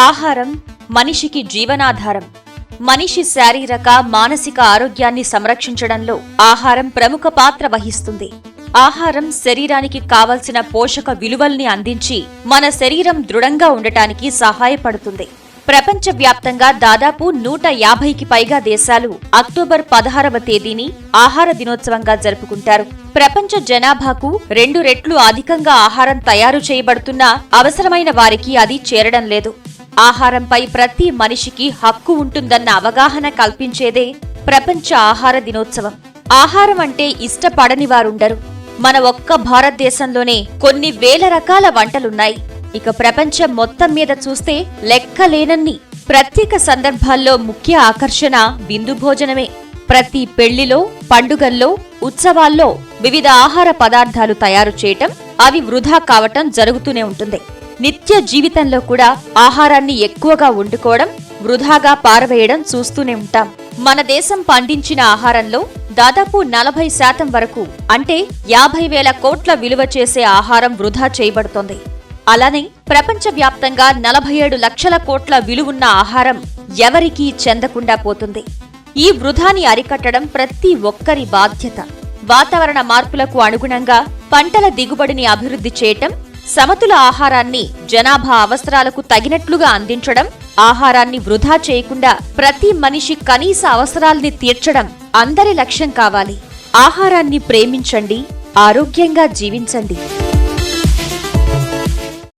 ఆహారం మనిషికి జీవనాధారం. మనిషి శారీరక, మానసిక ఆరోగ్యాన్ని సంరక్షించడంలో ఆహారం ప్రముఖ పాత్ర వహిస్తుంది. ఆహారం శరీరానికి కావలసిన పోషక విలువల్ని అందించి మన శరీరం దృఢంగా ఉండటానికి సహాయపడుతుంది. ప్రపంచవ్యాప్తంగా దాదాపు 150కి పైగా దేశాలు అక్టోబర్ 16వ తేదీని ఆహార దినోత్సవంగా జరుపుకుంటారు. ప్రపంచ జనాభాకు 2 రెట్లు అధికంగా ఆహారం తయారు చేయబడుతున్నా అవసరమైన వారికి అది చేరడం లేదు. ఆహారంపై ప్రతి మనిషికి హక్కు ఉంటుందన్న అవగాహన కల్పించేదే ప్రపంచ ఆహార దినోత్సవం. ఆహారం అంటే ఇష్టపడని వారుండరు. మన ఒక్క భారతదేశంలోనే కొన్ని వేల రకాల వంటలున్నాయి. ఇక ప్రపంచం మొత్తం మీద చూస్తే లెక్కలేనన్ని. ప్రత్యేక సందర్భాల్లో ముఖ్య ఆకర్షణ విందు భోజనమే. ప్రతి పెళ్లిలో, పండుగల్లో, ఉత్సవాల్లో వివిధ ఆహార పదార్థాలు తయారు చేయటం, అవి వృధా కావటం జరుగుతూనే ఉంటుంది. నిత్య జీవితంలో కూడా ఆహారాన్ని ఎక్కువగా వండుకోవడం, వృధాగా పారవేయడం చూస్తూనే ఉంటాం. మన దేశం పండించిన ఆహారంలో దాదాపు 40% వరకు, అంటే 50,000 కోట్ల విలువ చేసే ఆహారం వృధా చేయబడుతోంది. అలానే ప్రపంచవ్యాప్తంగా 47 లక్షల కోట్ల విలువున్న ఆహారం ఎవరికీ చెందకుండా పోతుంది. ఈ వృధాని అరికట్టడం ప్రతి ఒక్కరి బాధ్యత. వాతావరణ మార్పులకు అనుగుణంగా పంటల దిగుబడిని అభివృద్ధి చేయటం, సమతుల ఆహారాన్ని జనాభా అవసరాలకు తగినట్లుగా అందించడం, ఆహారాన్ని వృధా చేయకుండా ప్రతి మనిషి కనీస అవసరాల్ని తీర్చడం అందరి లక్ష్యం కావాలి. ఆహారాన్ని ప్రేమించండి, ఆరోగ్యంగా జీవించండి.